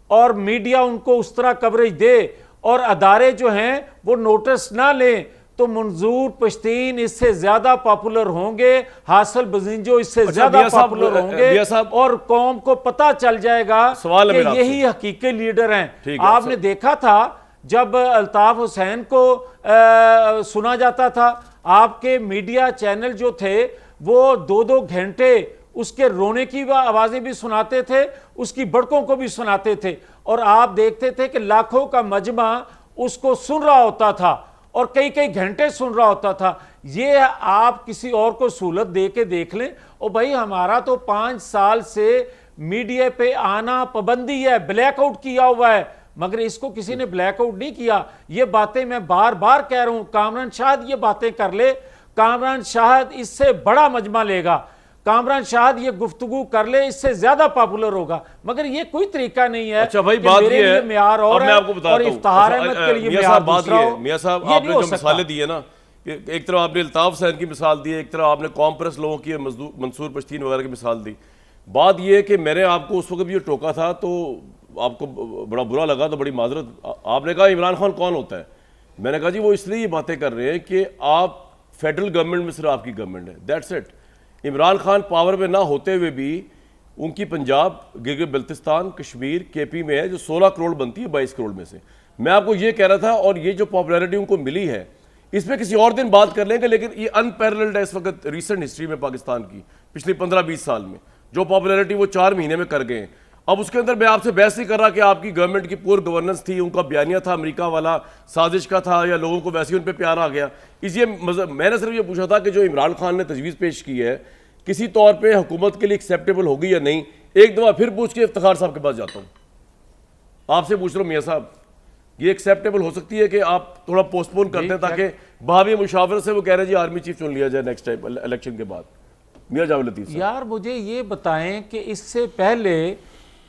S6: और मीडिया उनको उस तरह कवरेज दे और अदारे जो हैं वो नोटिस ना लें, तो मंजूर पश्तीन इससे ज्यादा पॉपुलर होंगे, हासिल बजिंजो इससे ज्यादा पॉपुलर होंगे, और कौम को पता चल जाएगा कि यही हकीकी लीडर हैं। आपने देखा था जब अल्ताफ हुसैन को सुना जाता था, आपके मीडिया चैनल जो थे वो 2-2 घंटे उसके रोने की आवाजें भी सुनाते थे, उसकी बड़कों को भी सुनाते थे, और आप देखते थे कि लाखों का मजमा उसको सुन रहा होता था और कई कई घंटे सुन रहा होता था। ये आप किसी और को सहूलत दे के देख लें। और भाई हमारा तो 5 साल से मीडिया पे आना पाबंदी है, ब्लैकआउट किया हुआ है, मगर इसको किसी ने ब्लैकआउट नहीं किया। ये बातें मैं बार बार कह रहा हूं, कामरान शाहद ये बातें कर ले, कामरान शाहद इससे बड़ा मजमा लेगा, कामरान शाहद ये गुफ्तगू कर ले, इससे ज्यादा पॉपुलर होगा। मगर ये कोई तरीका नहीं है।
S3: अच्छा भाई, बात ये है,
S6: म्यार और
S3: मैं आपको बताता
S6: और इफ्तिखार अहमद के लिए म्यार दूसरा हो।
S3: मियां साहब आपने जो मिसालें दी है ना, एक तरफ आपने अल्ताफ हुसैन की मिसाल दी है, एक तरफ आपने कॉम्प्रेस लोगों की मंसूर पश्तीन वगैरह की मिसाल दी। बात यह है कि मैंने आपको उस वक्त भी ये टोका था तो आपको बड़ा बुरा लगा, तो बड़ी माजरत। आपने कहा इमरान खान कौन होता है, मैंने कहा जी वो इसलिए ये बातें कर रहे हैं कि आप फेडरल गवर्नमेंट में सिर्फ आपकी गवर्नमेंट है, that's it. Imran Khan power में ना होते हुए भी उनकी पंजाब, गिलगित बल्तिस्तान, कश्मीर, केपी में है जो 16 करोड़ बनती है 22 करोड़ में से। मैं आपको ये कह रहा था, और ये जो पॉपुलैरिटी उनको मिली है इस पर किसी और दिन बात कर लेंगे, लेकिन ये अनपैरेलल्ड है इस वक्त रिसेंट हिस्ट्री में पाकिस्तान की पिछले 15-20 साल में। जो पॉपुलैरिटी वो 4 महीने में कर गए। अब उसके अंदर मैं आपसे बहस नहीं कर रहा कि आपकी गवर्नमेंट की पुअर गवर्नेंस थी, उनका बयानिया था अमेरिका वाला, साजिश का था, या लोगों को वैसे ही उन पर प्यार आ गया। इसलिए मैंने सिर्फ ये पूछा था कि जो इमरान खान ने तजवीज़ पेश की है किसी तौर पे हुकूमत के लिए एक्सेप्टेबल होगी या नहीं। एक दफ़ा फिर पूछ के इफ्तिखार साहब के पास जाता हूँ, आपसे पूछ रहा हूँ मियाँ साहब, ये एक्सेप्टेबल हो सकती है कि आप थोड़ा पोस्टपोन करते हैं ताकि भावी मुशावरत से वो कह रहे हैं जी आर्मी चीफ चुन लिया जाए नेक्स्ट टाइम इलेक्शन के बाद। मियाँ जावेद लतीफ साहब, यार
S6: मुझे ये बताएं कि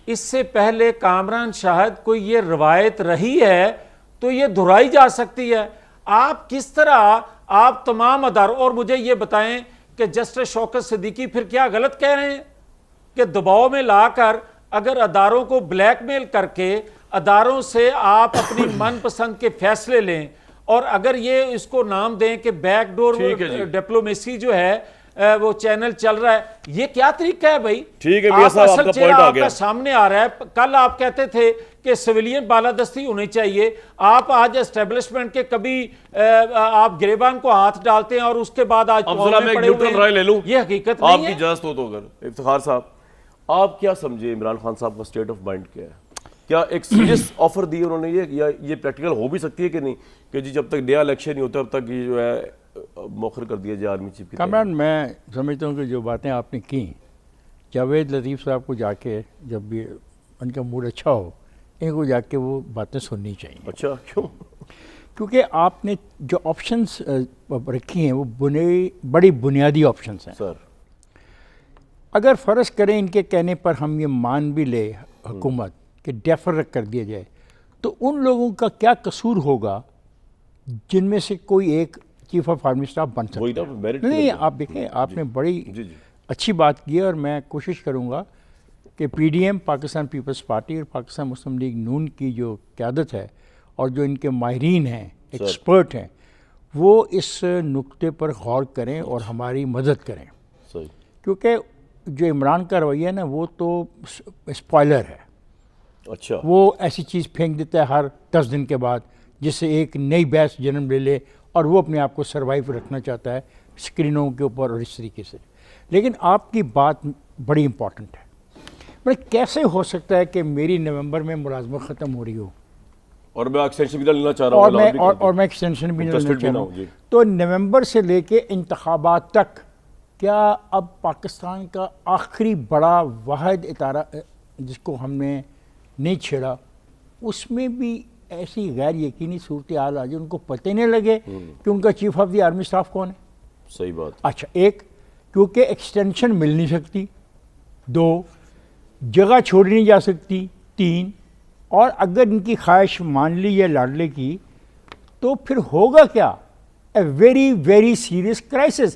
S6: इससे पहले कामरान शाहद कोई ये रवायत रही है तो ये दोहराई जा सकती है। आप किस तरह आप तमाम अदारों, और मुझे ये बताएं कि जस्टिस शौकत सिद्दीकी फिर क्या गलत कह रहे हैं कि दबाव में लाकर अगर अदारों को ब्लैकमेल करके अदारों से आप अपनी मनपसंद के फैसले लें, और अगर ये इसको नाम दें कि बैकडोर डिप्लोमेसी जो है वो चैनल चल रहा है। ये क्या तरीका है भाई?
S3: ठीक है मियां साहब,
S6: असल
S3: आपका
S6: चेहरा
S3: पॉइंट आ
S6: आपका
S3: गया।
S6: सामने आ रहा है। कल आप कहते थे कि सिविलियन बालादस्ती होनी चाहिए, आप आज एस्टेब्लिशमेंट के कभी आप गिरेबान को हाथ डालते हैं और उसके बाद आज
S3: अब जरा मैं एक न्यूट्रल राय ले लूं,
S6: ये हकीकत नहीं
S3: आपकी
S6: है।
S3: इजाजत हो तो। अगर इफ्तिखार साहब, आप क्या समझे इमरान खान साहब का स्टेट ऑफ माइंड क्या है? क्या एक सीरियस ऑफर दी उन्होंने ये, या ये प्रैक्टिकल हो भी सकती है कि नहीं कि जी जब तक नया इलेक्शन नहीं होता तब तक ये जो है मौखर कर दिया जाए आर्मी चीफ की?
S7: कामरान, मैं समझता हूँ कि जो बातें आपने की, जावेद लतीफ़ साहब को जाके जब भी उनका मूड अच्छा हो, इनको जाके वो बातें सुननी चाहिए।
S3: अच्छा, क्यों?
S7: क्योंकि आपने जो ऑप्शंस रखी हैं वो बड़ी बुनियादी ऑप्शंस हैं।
S3: सर,
S7: अगर फ़र्ज़ करें इनके कहने पर हम ये मान भी ले हुकूमत कि डेफर कर दिया जाए, तो उन लोगों का क्या कसूर होगा जिनमें से कोई एक चीफ ऑफ आर्मी स्टाफ बन सकता
S3: वही
S7: है?
S3: ना, मेरिट
S7: नहीं,
S3: पे
S7: आप देखें, आपने बड़ी
S3: जी जी
S7: अच्छी बात की है और मैं कोशिश करूँगा कि पीडीएम, पाकिस्तान पीपल्स पार्टी और पाकिस्तान मुस्लिम लीग नून की जो क़यादत है और जो इनके माहिरीन हैं, एक्सपर्ट हैं, वो इस नुक्ते पर गौर करें और हमारी मदद करें।
S3: सही।
S7: क्योंकि जो इमरान का रवैया है ना, वो तो स्पॉइलर है।
S3: अच्छा,
S7: वो ऐसी चीज़ फेंक देता है हर 10 दिन के बाद जिससे एक नई बहस जन्म ले ले, और वो अपने आप को सर्वाइव रखना चाहता है स्क्रीनों के ऊपर और इस तरीके से। लेकिन आपकी बात बड़ी इंपॉर्टेंट है। मतलब कैसे हो सकता है कि मेरी नवंबर में मुलाजमत ख़त्म हो रही हो
S3: और मैं एक्सटेंशन भी लेना चाह रहा हूँ
S7: और मैं एक्सटेंशन भी लेना
S3: Interested भी
S7: चाह
S3: ना
S7: रहा
S3: हूँ, जी।
S7: हूँ, तो नवंबर से लेके इंतखाबात तक क्या अब पाकिस्तान का आखिरी बड़ा वाहिद इतारा जिसको हमने नहीं छेड़ा, उसमें भी ऐसी गैर यकीनी सूरत हाल आ जाए उनको पता ही नहीं लगे कि उनका chief of the army staff कौन है?
S3: सही बात।
S7: अच्छा, एक, क्योंकि एक्सटेंशन मिल नहीं सकती, 2, जगह छोड़ी नहीं जा सकती, 3, और अगर इनकी ख्वाहिश मान ली है लाडले की, तो फिर होगा क्या? A very very serious crisis.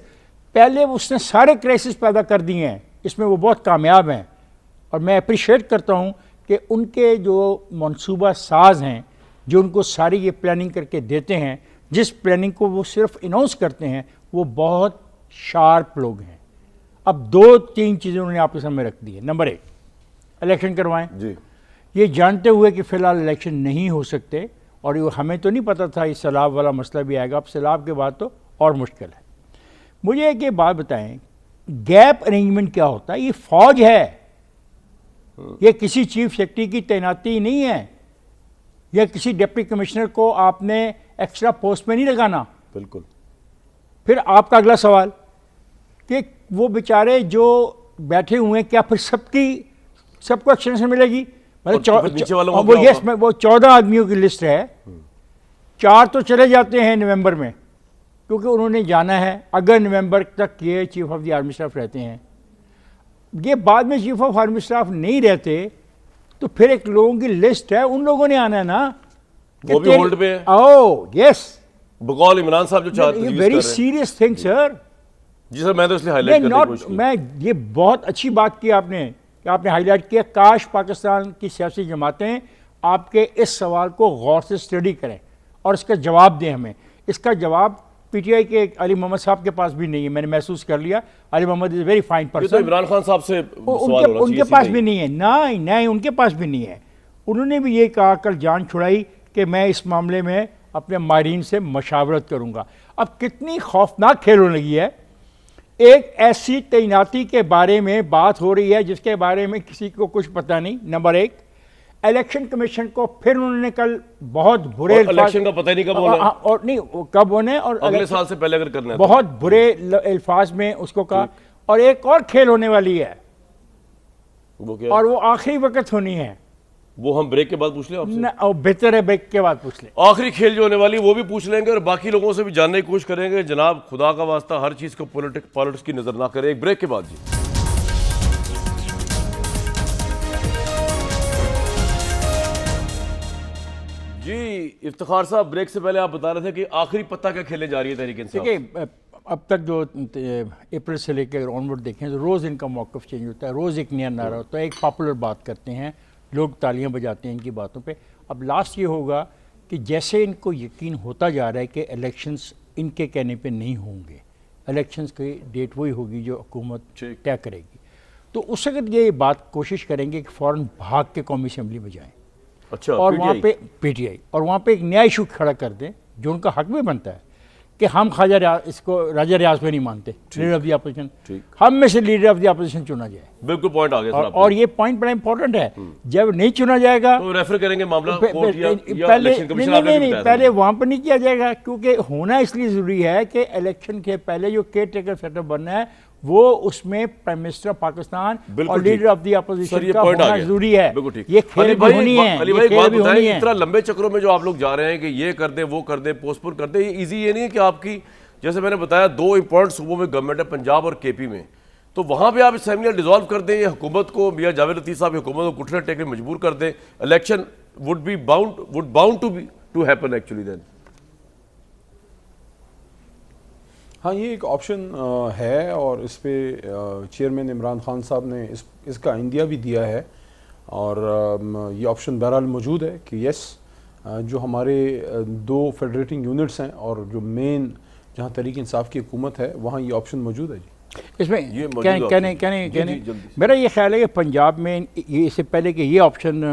S7: पहले उसने सारे क्राइसिस पैदा कर दिए हैं, इसमें वो बहुत कामयाब हैं और मैं अप्रिशिएट करता हूँ कि उनके जो मंसूबा साज हैं, जो उनको सारी ये प्लानिंग करके देते हैं, जिस प्लानिंग को वो सिर्फ अनाउंस करते हैं, वो बहुत शार्प लोग हैं। अब 2-3 चीज़ें उन्होंने आपके सामने रख दी है। नंबर 1, इलेक्शन करवाएं,
S3: जी,
S7: ये जानते हुए कि फ़िलहाल इलेक्शन नहीं हो सकते, और ये हमें तो नहीं पता था इस सैलाब वाला मसला भी आएगा। अब सैलाब के बाद तो और मुश्किल है। मुझे एक ये बात बताएं, गैप अरेंजमेंट क्या होता है? ये फ़ौज है, ये किसी चीफ सेक्रेटरी की तैनाती नहीं है, या किसी डिप्टी कमिश्नर को आपने एक्स्ट्रा पोस्ट में नहीं लगाना।
S3: बिल्कुल।
S7: फिर आपका अगला सवाल कि वो बेचारे जो बैठे हुए हैं, क्या फिर सबको एक्सटेंशन मिलेगी? मतलब
S3: नीचे वालों को
S7: वो
S3: क्या
S7: यस,
S3: होगा?
S7: वो 14 आदमियों की लिस्ट है, 4 तो चले जाते हैं नवंबर में, क्योंकि उन्होंने जाना है। अगर नवंबर तक ये chief of the army staff रहते हैं, ये बाद में चीफ ऑफ आर्मी स्टाफ नहीं रहते, तो फिर एक लोगों की लिस्ट है, उन लोगों ने आना है ना।
S3: वो भी होल्ड पे है।
S7: ओह यस,
S3: बकौल इमरान साहब जो चाहते
S7: ये
S3: हैं
S7: वेरी सीरियस थिंग सर।
S3: जी सर, मैं तो इसलिए हाईलाइट करने की कोशिश की।
S7: मैं ये बहुत अच्छी बात की आपने कि आपने हाईलाइट किया। काश पाकिस्तान की सियासी जमातें आपके इस सवाल को गौर से स्टडी करें और इसका जवाब दें हमें। इसका जवाब पीटीआई के अली मोहम्मद साहब के पास भी नहीं है, मैंने महसूस कर लिया। Ali Mohammad is very fine
S3: ये तो
S7: पर्सन।
S3: इमरान खान साहब से सवाल होना चाहिए
S7: उनके पास
S3: सीधे
S7: भी
S3: ही।
S7: नहीं है, नहीं उनके पास भी नहीं है। उन्होंने भी ये कहा, कल जान छुड़ाई कि मैं इस मामले में अपने माहिरीन से मशावरत करूंगा। अब कितनी खौफनाक खेल होने लगी है। एक ऐसी तैनाती के बारे में बात हो रही है जिसके बारे में किसी को कुछ पता नहीं। नंबर 1, इलेक्शन कमीशन को फिर उन्होंने कल बहुत बुरे
S3: और इलेक्शन का पता ही नहीं कब होना है।
S7: और नहीं वो कब होने, और
S3: अगले साल से पहले अगर करना है तो।
S7: बहुत बुरे अल्फाज में उसको कहा। और एक और खेल होने वाली है,
S3: वो क्या?
S7: और वो आखिरी वक्त होनी है।
S3: वो हम ब्रेक के बाद पूछ लें आपसे।
S7: न, और बेहतर है ब्रेक के बाद पूछ ले।
S3: आखिरी खेल जो होने वाली वो भी पूछ लेंगे और बाकी लोगों से भी जानने की कोशिश करेंगे। जनाब, खुदा का वास्ता हर चीज को पॉलिटिक्स की नजर ना करें। एक ब्रेक के बाद जी। जी इफ्तिखार साहब, ब्रेक से पहले आप बता रहे थे कि आखिरी पत्ता क्या खेलने जा रही है तहरीक इंसाफ।
S7: देखिए, अब तक जो अप्रैल से लेकर ऑनवर्ड देखें तो रोज़ इनका मौक़िफ़ चेंज होता है, रोज़ एक नया नारा होता है, एक पॉपुलर बात करते हैं, लोग तालियां बजाते हैं इनकी बातों पे। अब लास्ट ये होगा कि जैसे इनको यकीन होता जा रहा है कि इलेक्शंस इनके कहने पे नहीं होंगे, इलेक्शंस की डेट वही होगी जो हुकूमत
S3: ठीक।
S7: तय करेगी। तो उस वक्त ये बात कोशिश करेंगे कि फ़ौरन भाग के कौमी असम्बली में जाएं
S3: अच्छा,
S7: और वहाँ
S3: PTI?
S7: पे पीटीआई और वहाँ पे एक नया इशू खड़ा कर दें जो उनका हक भी बनता है कि हम इसको राजा रियाज को नहीं मानते, लीडर ऑफ द अपोजिशन,
S3: ठीक।
S7: हम में से लीडर ऑफ द अपोजिशन चुना जाए।
S3: बिल्कुल पॉइंट आ गया सर
S7: और ये पॉइंट बड़ा इंपॉर्टेंट है, जब नहीं चुना जाएगा
S3: तो रेफर करेंगे मामला कोर्ट या
S7: पहले
S3: इलेक्शन कमीशन
S7: नहीं,
S3: आपने भी
S7: नहीं,
S3: बताया था।
S7: पहले वहाँ पर नहीं किया जाएगा, क्योंकि होना इसलिए ज़रूरी है कि इलेक्शन के पहले जो केयर टेकर सेटअप बनना है वो उसमें प्राइम मिनिस्टर ऑफ पाकिस्तान
S3: बिल्कुल
S7: और लीडर
S3: ठीक।
S7: ऑफ द
S3: सर,
S7: अपोजिशन
S3: ये
S7: का
S3: पॉइंट आ
S7: होना
S3: गया।
S7: जरूरी है।
S3: बिल्कुल ठीक।
S7: ये खेल
S3: अली
S7: भी
S3: भाई,
S7: होनी है,
S3: अली
S7: ये
S3: भाई, एक
S7: खेल
S3: बात
S7: भी
S3: बताएं,
S7: होनी है।
S3: इतना लंबे चक्रों में जो आप लोग जा रहे हैं कि ये कर दे वो कर दे पोस्टपोन कर दे, ये इजी ये नहीं है कि आपकी, जैसे मैंने बताया 2 इंपॉर्टेंट सूबों में गवर्नमेंट है, पंजाब और केपी में, तो वहां पे आप असेंबली डिसॉल्व कर दें, हुकूमत को, मियां जावेद लतीफ़ साहब हुकूमत को घुटने टेकने मजबूर कर दें, election would bound to happen actually then.
S5: हाँ, ये एक ऑप्शन है और इस पे चेयरमैन इमरान खान साहब ने इसका इंदिया भी दिया है और ये ऑप्शन बहरहाल मौजूद है कि यस, जो हमारे 2 फेडरेटिंग यूनिट्स हैं और जो मेन जहाँ तहरीक इंसाफ की हुकूमत है वहाँ ये ऑप्शन मौजूद है जी।
S7: इसमें
S3: ये मौजूद
S7: कहने
S3: जल्दी से।
S7: मेरा ये ख्याल है कि पंजाब में ये इससे पहले कि ये ऑप्शन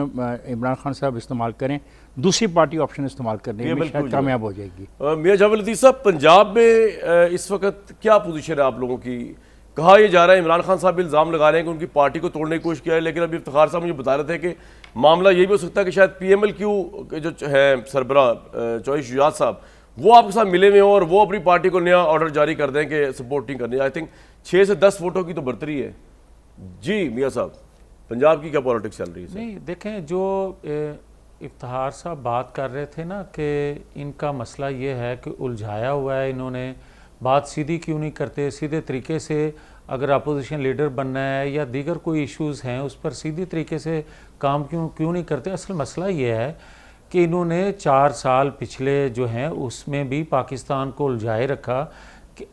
S7: इमरान खान साहब इस्तेमाल करें, दूसरी पार्टी ऑप्शन इस्तेमाल करने
S3: ये
S7: में
S3: बिल्कुल
S7: शायद कामयाब हो जाएगी।
S3: मियां जावेद लतीफ़ साहब, पंजाब में इस वक्त क्या पोजीशन है आप लोगों की? कहा यह जा रहा है, इमरान खान साहब भी इल्ज़ाम लगा रहे हैं कि उनकी पार्टी को तोड़ने की कोशिश किया है, लेकिन अभी इफ्तिखार साहब मुझे बता रहे थे कि मामला ये भी हो सकता है कि शायद PMLQ के जो है सरबरा चौधरी शुजात साहब, वो आपके साथ मिले हुए हों और वो अपनी पार्टी को नया ऑर्डर जारी कर दें कि सपोर्ट नहीं करनी। आई थिंक 6 से 10 वोटों की तो बढ़तरी है। जी मियाँ साहब, पंजाब की क्या पॉलिटिक्स चल रही है?
S6: नहीं, देखें, जो इफ्तिखार साहब बात कर रहे थे ना कि इनका मसला ये है कि उलझाया हुआ है, इन्होंने बात सीधी क्यों नहीं करते, सीधे तरीके से अगर अपोजिशन लीडर बनना है या दीगर कोई इश्यूज़ हैं उस पर सीधी तरीके से काम क्यों नहीं करते। असल मसला ये है कि इन्होंने 4 साल पिछले जो हैं उसमें भी पाकिस्तान को उलझाए रखा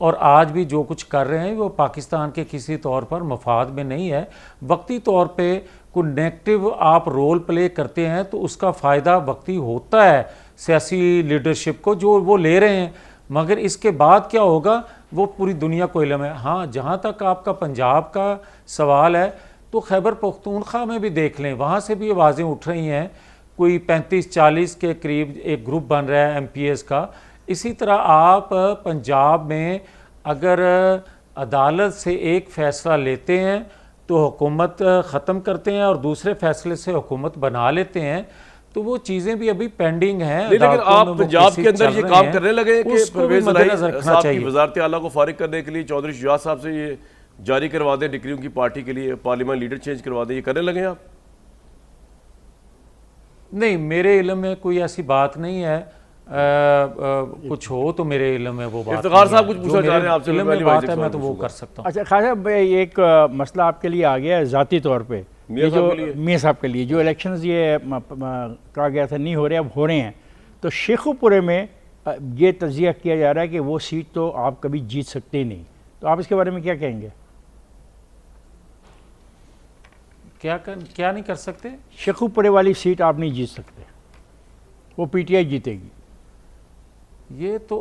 S6: और आज भी जो कुछ कर रहे हैं वो पाकिस्तान के किसी तौर पर मफाद में नहीं है। वक्ती तौर पे कोई नेगेटिव आप रोल प्ले करते हैं तो उसका फ़ायदा वक्ती होता है सियासी लीडरशिप को जो वो ले रहे हैं, मगर इसके बाद क्या होगा वो पूरी दुनिया को इल्म है। हाँ, जहाँ तक आपका पंजाब का सवाल है तो खैबर पख्तूनख्वा में भी देख लें, वहाँ से भी आवाज़ें उठ रही हैं, कोई 35-40 के करीब एक ग्रुप बन रहा है MPs का। इसी तरह आप पंजाब में अगर अदालत से एक फ़ैसला लेते हैं तो हुकूमत ख़त्म करते हैं और दूसरे फैसले से हुकूमत बना लेते हैं, तो वो चीज़ें भी अभी पेंडिंग हैं।
S3: लेकिन आप पंजाब के अंदर ये काम करने लगे कि परवेज़ इलाही साहब की वज़ारत आला को फारिग करने के लिए चौधरी शुजात साहब से ये जारी करवा दें डिक्री उनकी पार्टी के लिए, पार्लियामेंट लीडर चेंज करवा दें, ये करने लगे आप?
S6: नहीं, मेरे इल्म में कोई ऐसी बात नहीं है। कुछ हो तो मेरे इल्म में वो बात
S3: इफ्तिखार साहब कुछ पूछना चाह रहे हैं आपसे,
S6: इल्म में बात है मैं तो वो कर सकता हूँ।
S7: अच्छा खान साहब, एक मसला आपके लिए आ गया है ज़ाती तौर पे, ये जो मियाँ साहब के लिए जो इलेक्शंस ये कहा गया था नहीं हो रहे, अब हो रहे हैं, तो शेखुपुरे में ये तजिया किया जा रहा है कि वो सीट तो आप कभी जीत सकते ही नहीं, तो आप इसके बारे में क्या कहेंगे?
S6: क्या नहीं कर सकते?
S7: शेखुपुरे वाली सीट आप नहीं जीत सकते, वो PTI जीतेगी।
S6: ये तो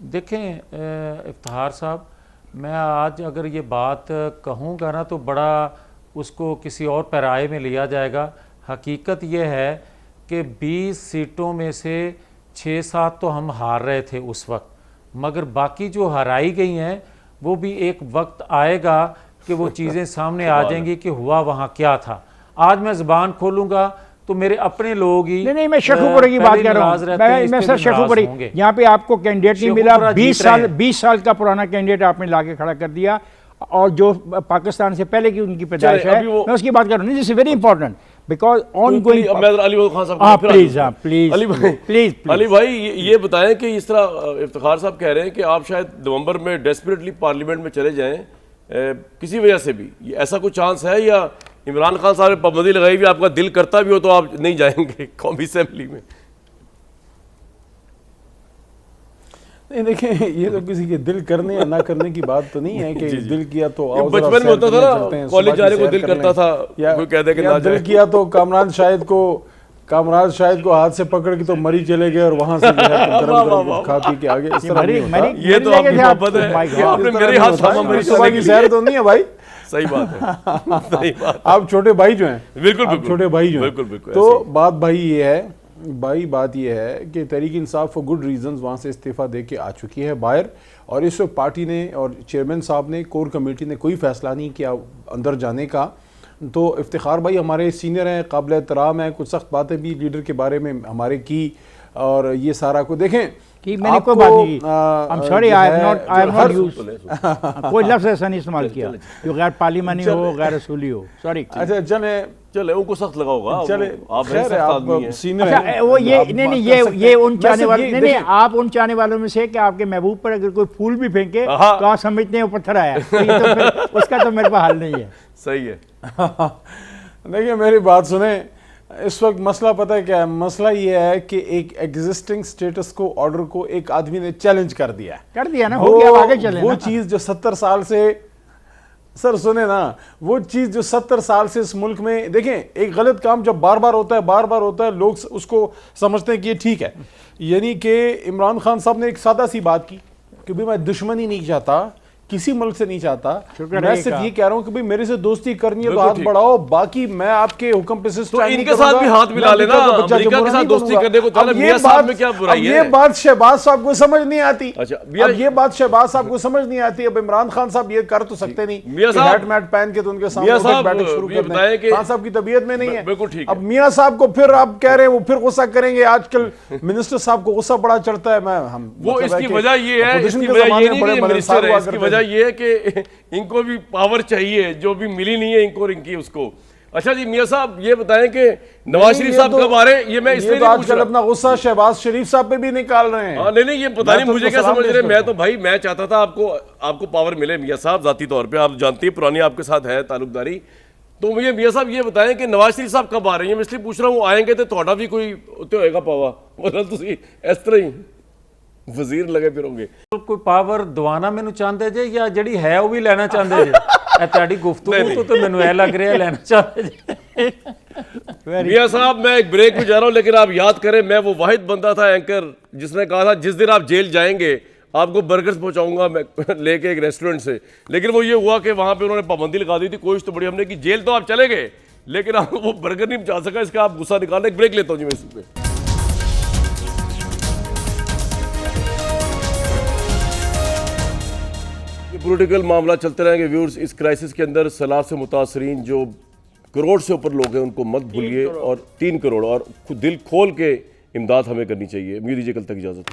S6: देखें इफ्तिखार साहब, मैं आज अगर ये बात कहूँगा ना तो बड़ा उसको किसी और पैराए में लिया जाएगा। हकीकत ये है कि 20 सीटों में से 6-7 तो हम हार रहे थे उस वक्त, मगर बाकी जो हराई गई हैं वो भी एक वक्त आएगा कि वो चीज़ें सामने आ जाएंगी कि हुआ वहाँ क्या था। आज मैं ज़बान खोलूँगा तो मेरे अपने लोग ही
S7: नहीं, मैं शेखुपुरे की बात कर रहा हूँ। मैं सर शेखुपुरे, यहाँ पे आपको कैंडिडेट नहीं मिला, 20 साल का पुराना कैंडिडेट आपने लाके खड़ा कर दिया, और जो पाकिस्तान से पहले की उनकी पैदाइश है, मैं उसकी बात कर रहा हूँ। This is very important because on going.
S3: Ali Khan साहब
S7: प्लीज
S3: अली भाई ये बताएं कि इस तरह इफ्तिखार साहब कह रहे हैं कि आप शायद नवंबर में डेस्परेटली पार्लियामेंट में चले जाएं किसी वजह से भी, ऐसा कोई चांस है या इमरान खान साहब ने पाबंदी लगाई भी, आपका दिल करता भी हो तो आप नहीं जाएंगे कौमी असेंबली में?
S5: नहीं, देखें, ये तो किसी के दिल करने या ना करने की बात तो नहीं है कि दिल किया तो आओ
S3: बचपन में होता था ना, कॉलेज जाने को दिल करता था, कोई कह दे कि ना
S5: दिल किया तो कामरान शाहिद को कामराज शाहिद को हाथ से पकड़ के तो मरी चले गए और वहां से जो है तो गरम गरम खा पी के आगे। इस तरह नहीं होता।
S3: ये तो आपकी मोहब्बत है, ये आपने मेरे हाथ थामा मेरी
S5: सुबह की सैर तो नहीं है भाई।
S3: सही बात है, सही बात।
S5: आप छोटे भाई जो हैं,
S3: बिल्कुल
S5: आप
S3: बिल्कुल
S5: छोटे भाई जो हैं,
S3: बिल्कुल बिल्कुल।
S5: तो बात भाई ये है, बात ये है कि Tehreek Insaf for good reasons वहाँ से इस्तीफ़ा दे के आ चुकी है बाहर, और इस वक्त पार्टी ने और चेयरमैन साहब ने, कोर कमेटी ने कोई फ़ैसला नहीं किया अंदर जाने का। तो इफ्तिखार भाई हमारे सीनियर हैं, काबिल एहतराम हैं, कुछ सख्त बातें भी लीडर के बारे में हमारे की, और ये सारा को देखें
S7: कि मैंने कोई बात नहीं की। I am sorry, I have not used कोई लफ्ज़ ऐसा नहीं इस्तेमाल किया जो गैर पार्लिमानी हो, गैर रसूली हो। सॉरी।
S5: अच्छा
S3: चले उनको सख्त लगा होगा,
S5: चले
S3: आप
S5: खैर है, आप सीनियर
S7: अच्छा,
S5: हैं।
S7: वो ये नहीं ये उन चाहने वाले नहीं,
S5: देखिए,
S7: आप उन चाहने वालों में से कि आपके महबूब पर अगर कोई फूल भी फेंके
S3: हाँ।
S7: तो आप समझते हैं वो पत्थर आया, तो ये तो फिर उसका तो मेरे पास हाल नहीं है।
S3: सही है।
S5: देखिए मेरी बात सुने, इस वक्त मसला पता है क्या है? मसला ये है कि एक एग्जिस्टिंग स्टेटस को, ऑर्डर को एक आदमी ने चैलेंज कर दिया
S7: ना, हो गया, आगे चले
S5: वो
S7: ना।
S5: चीज जो 70 साल से, सर सुने ना, वो चीज जो 70 साल से इस मुल्क में, देखें एक गलत काम जब बार बार होता है लोग उसको समझते हैं कि ये ठीक है। यानी कि इमरान खान साहब ने एक सादा सी बात की कि भाई मैं दुश्मनी नहीं चाहता, किसी मुल्क से नहीं चाहता, मैं सिर्फ ये कह रहा हूं कि भाई मेरे से दोस्ती करनी है तो हाथ बढ़ाओ, बाकी मैं आपके हुक्म पे
S3: तो इनके साथ भी हाथ मिला लेना, अमेरिका के साथ दोस्ती करने को। मियां साहब में क्या बुराई है?
S5: ये बात शहबाज साहब को समझ नहीं आती।
S3: अच्छा,
S5: अब ये बात शहबाज साहब को समझ नहीं आती। अब इमरान खान साहब ये कर तो सकते नहीं,
S3: मियां साहब
S5: हैट मैट पहन के तो उनके सामने बैठक शुरू कर दें। खान साहब की तबीयत में नहीं है,
S3: बिल्कुल ठीक
S5: अब मियां साहब को फिर आप कह रहे हैं वो फिर गुस्सा करेंगे। आजकल मिनिस्टर साहब को गुस्सा बड़ा चढ़ता है।
S3: वो इसकी वजह ये है, इसकी वजह ये नहीं कि मिनिस्टर है, इसकी वजह ये है कि इनको भी पावर चाहिए जो भी मिली नहीं है इनको, इनकी उसको। अच्छा जी मियां साहब ये बताएं कि नवाज शरीफ साहब कब आ रहे हैं? ये मैं इसलिए नहीं पूछ रहा,
S5: अपना गुस्सा शहबाज शरीफ साहब पे भी निकाल रहे हैं।
S3: नहीं ये पता नहीं मुझे क्या समझ रहे। मैं तो भाई मैं चाहता था आपको पावर मिले मियां साहब, जाती तौर पे आप जानती है पुरानी आपके साथ है ताल्लुकदारी। तो मुझे मियां साहब ये बताएं कि नवाज शरीफ साहब कब आ रहे हैं? मैं इसलिए पूछ रहा हूँ, आएंगे तो थोड़ा भी कोई उत्ते होएगा पावा, मतलब तुसी इस तरह ही वजीर लगे फिरोगे।
S6: कोई पावर दवाना मैनू चाहते जे या जड़ी है वो भी लेना चाहते जे? ਇਹ ਤੁਹਾਡੀ ਗੁਫ਼ਤਗੂ ਤੋਂ ਮੈਨੂੰ ਇਹ ਲੱਗ ਰਿਹਾ ਲੈਣਾ चाहते जे।
S3: मियां साहब मैं एक ब्रेक में जा रहा हूं, लेकिन आप याद करें मैं वो वाहिद बंदा था एंकर जिसने कहा था जिस दिन आप जेल जाएंगे आपको बर्गर्स पहुंचाऊंगा मैं लेके एक रेस्टोरेंट से। लेकिन वो ये हुआ कि वहां पे उन्होंने पाबंदी लगा दी थी। कोशिश तो बड़ी हमने की, जेल तो आप चले गए लेकिन आप वो बर्गर नहीं पहुंचा सका। इसका आप गुस्सा निकालना। एक ब्रेक लेता हूं जी मैं इस पे। पॉलिटिकल मामला चलते रहेंगे व्यूअर्स। इस क्राइसिस के अंदर सैलाब से मुतासरीन जो करोड़ से ऊपर लोग हैं उनको मत भूलिए, और 3 करोड़ और दिल खोल के इमदाद हमें करनी चाहिए। उम्मीद दीजिए कल तक इजाज़त।